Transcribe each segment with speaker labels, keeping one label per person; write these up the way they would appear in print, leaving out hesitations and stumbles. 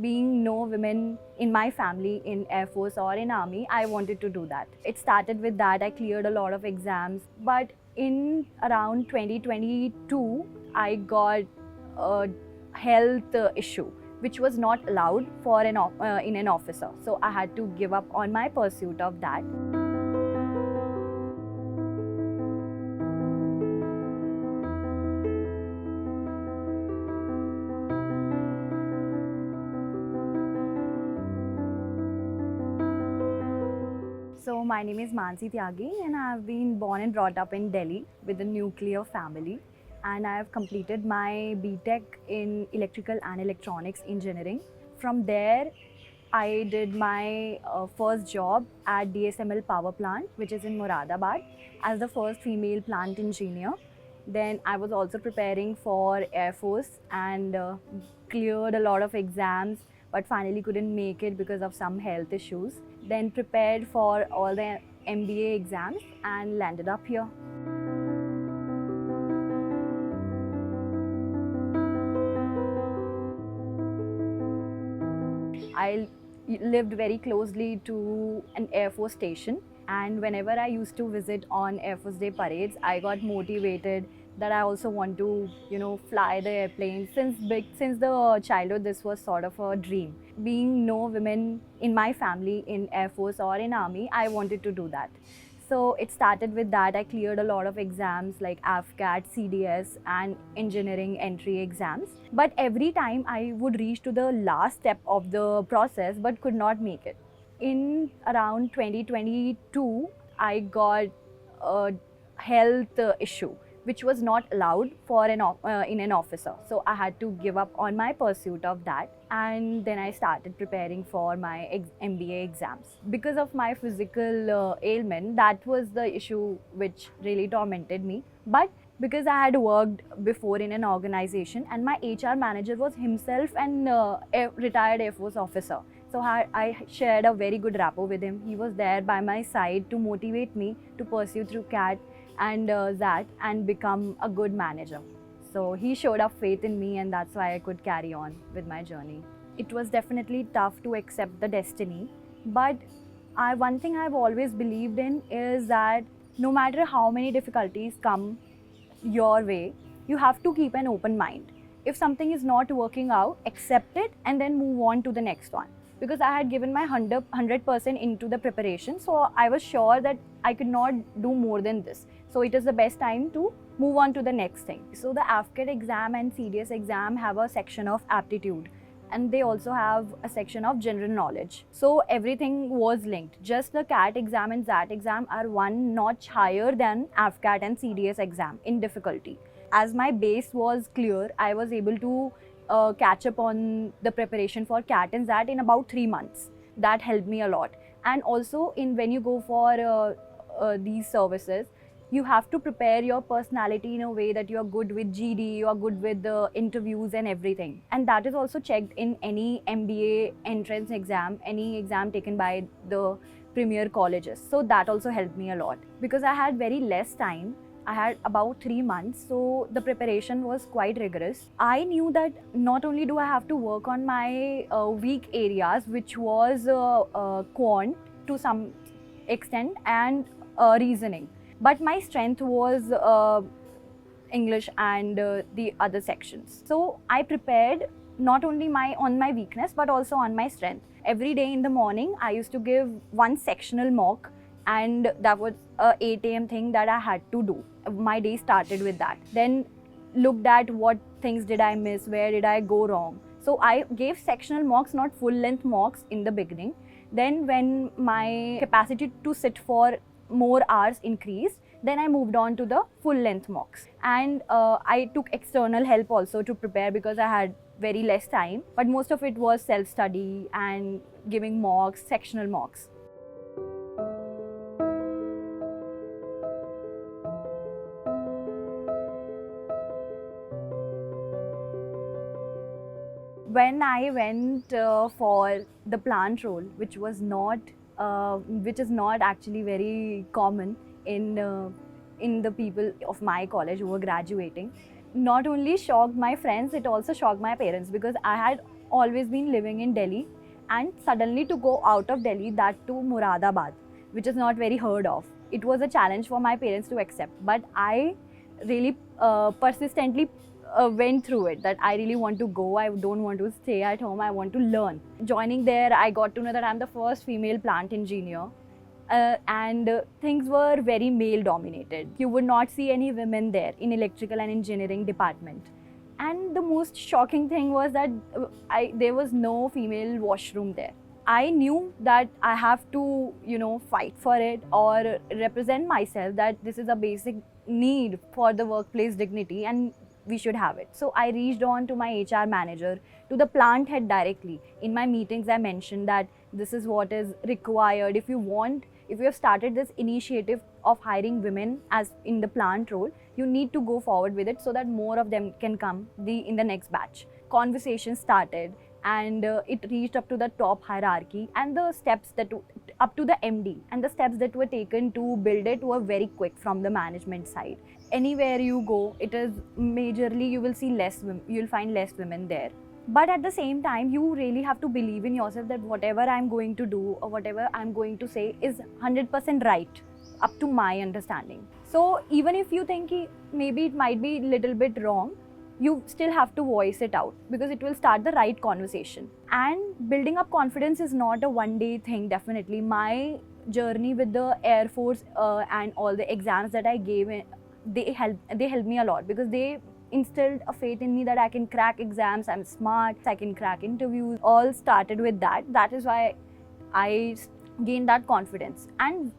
Speaker 1: being no women in my family in Air Force or in Army, I wanted to do that. It started with that. I cleared a lot of exams, but in around 2022, I got a health issue which was not allowed for in an officer. So I had to give up on my pursuit of that. So my name is Mansi Tyagi and I have been born and brought up in Delhi with a nuclear family, and I have completed my BTech in electrical and electronics engineering. From there, I did my first job at DSML power plant, which is in Moradabad, as the first female plant engineer. Then I was also preparing for Air Force and cleared a lot of exams, but finally couldn't make it because of some health issues. Then prepared for all the MBA exams and landed up here. I lived very closely to an Air Force station, and whenever I used to visit on Air Force Day parades, I got motivated that I also want to, fly the airplane. Since the childhood, this was sort of a dream. Being no women in my family in Air Force or in Army, I wanted to do that. So it started with that. I cleared a lot of exams like AFCAT, CDS, and engineering entry exams. But every time I would reach to the last step of the process but could not make it. In around 2022, I got a health issue which was not allowed for in an officer. So I had to give up on my pursuit of that, and then I started preparing for my MBA exams. Because of my physical ailment, that was the issue which really tormented me. But because I had worked before in an organization and my HR manager was himself an retired Air Force officer. So I shared a very good rapport with him. He was there by my side to motivate me to pursue through CAT and that and become a good manager. So he showed up faith in me, and that's why I could carry on with my journey. It was definitely tough to accept the destiny, but one thing I've always believed in is that no matter how many difficulties come your way, you have to keep an open mind. If something is not working out, accept it and then move on to the next one. Because I had given my 100% into the preparation, so I was sure that I could not do more than this. So it is the best time to move on to the next thing. So the AFCAT exam and CDS exam have a section of aptitude, and they also have a section of general knowledge. So everything was linked. Just the CAT exam and XAT exam are one notch higher than AFCAT and CDS exam in difficulty. As my base was clear, I was able to catch up on the preparation for CAT and XAT in about 3 months. That helped me a lot. And also, when you go for these services, you have to prepare your personality in a way that you are good with GD, you are good with the interviews and everything. And that is also checked in any MBA entrance exam, any exam taken by the premier colleges. So that also helped me a lot. Because I had very less time, I had about 3 months, so the preparation was quite rigorous. I knew that not only do I have to work on my weak areas, which was quant to some extent and reasoning, but my strength was English and the other sections. So I prepared not only on my weakness but also on my strength. Every day in the morning, I used to give one sectional mock, and that was a 8 a.m. thing that I had to do. My day started with that. Then looked at what things did I miss, where did I go wrong. So I gave sectional mocks, not full length mocks in the beginning. Then when my capacity to sit for more hours increased, then I moved on to the full length mocks. And I took external help also to prepare because I had very less time. But most of it was self-study and giving mocks, sectional mocks. When I went for the plant role, which is not actually very common in the people of my college who were graduating, not only shocked my friends, it also shocked my parents, because I had always been living in Delhi, and suddenly to go out of Delhi, that to Moradabad, which is not very heard of. It was a challenge for my parents to accept, but I really persistently went through it, that I really want to go. I don't want to stay at home. I want to learn. Joining there, I got to know that I'm the first female plant engineer. And things were very male dominated. You would not see any women there in electrical and engineering department. And the most shocking thing was that there was no female washroom there. I knew that I have to, fight for it or represent myself, that this is a basic need for the workplace dignity and we should have it. So I reached on to my HR manager, to the plant head directly. In my meetings, I mentioned that this is what is required. If you have started this initiative of hiring women as in the plant role, you need to go forward with it so that more of them can come in the next batch. Conversation started, and it reached up to the top hierarchy, and the steps that up to the MD, and the steps that were taken to build it were very quick from the management side. Anywhere you go, it is majorly you will see you'll find less women there. But at the same time, you really have to believe in yourself that whatever I'm going to do or whatever I'm going to say is 100% right, up to my understanding. So even if you think maybe it might be a little bit wrong, you still have to voice it out, because it will start the right conversation. And building up confidence is not a one-day thing, definitely. My journey with the Air Force and all the exams that I gave, they helped me a lot, because they instilled a faith in me that I can crack exams, I'm smart, I can crack interviews. All started with that. That is why I gained that confidence. And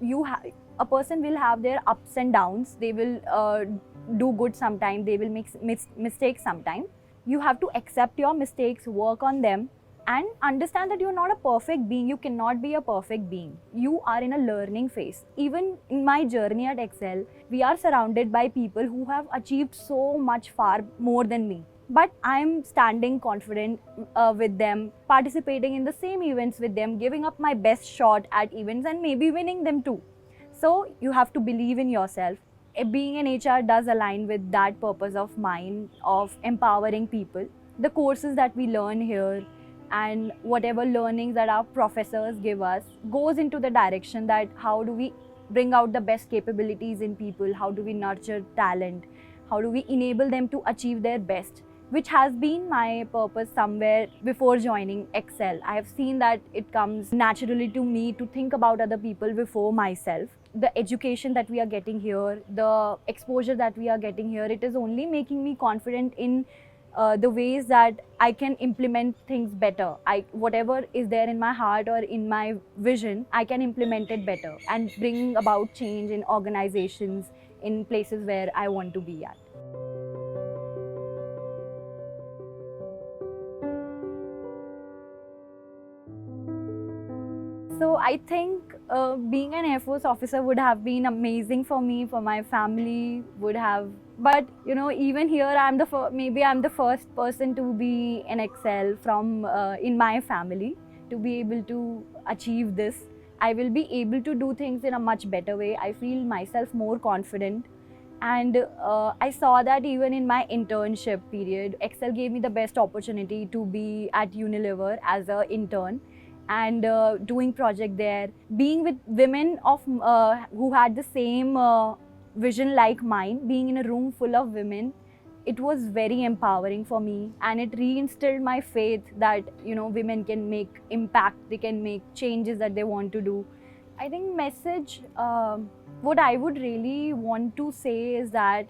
Speaker 1: a person will have their ups and downs. They will do good sometime, they will make mistakes sometime. You have to accept your mistakes, work on them, and understand that you're not a perfect being. You cannot be a perfect being. You are in a learning phase. Even in my journey at Excel, we are surrounded by people who have achieved so much, far more than me. But I'm standing confident with them, participating in the same events with them, giving up my best shot at events and maybe winning them too. So you have to believe in yourself. Being an HR does align with that purpose of mine, of empowering people. The courses that we learn here and whatever learnings that our professors give us goes into the direction that how do we bring out the best capabilities in people, how do we nurture talent, how do we enable them to achieve their best, which has been my purpose somewhere before joining Excel. I have seen that it comes naturally to me to think about other people before myself. The education that we are getting here, the exposure that we are getting here, it is only making me confident in the ways that I can implement things better. Whatever is there in my heart or in my vision, I can implement it better and bring about change in organizations, in places where I want to be at. So I think being an Air Force officer would have been amazing for me, for my family would have. But even here, maybe I'm the first person to be an Excel from in my family, to be able to achieve this. I will be able to do things in a much better way. I feel myself more confident. And I saw that even in my internship period, Excel gave me the best opportunity to be at Unilever as an intern and doing project there. Being with women who had the same vision like mine, being in a room full of women, it was very empowering for me, and it reinstilled my faith that women can make impact, they can make changes that they want to do. I think what I would really want to say is that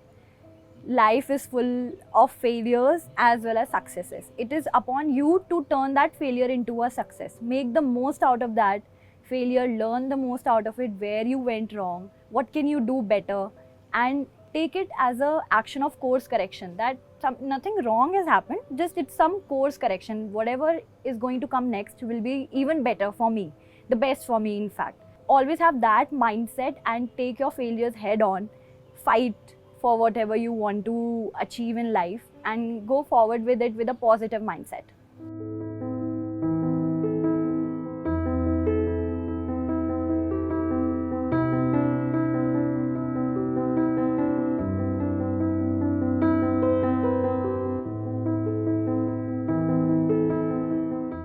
Speaker 1: life is full of failures as well as successes. It is upon you to turn that failure into a success. Make the most out of that failure, learn the most out of it, where you went wrong, what can you do better, and take it as a action of course correction, that nothing wrong has happened, just it's some course correction. Whatever is going to come next will be even better for me, the best for me in fact. Always have that mindset and take your failures head on, fight for whatever you want to achieve in life and go forward with it with a positive mindset.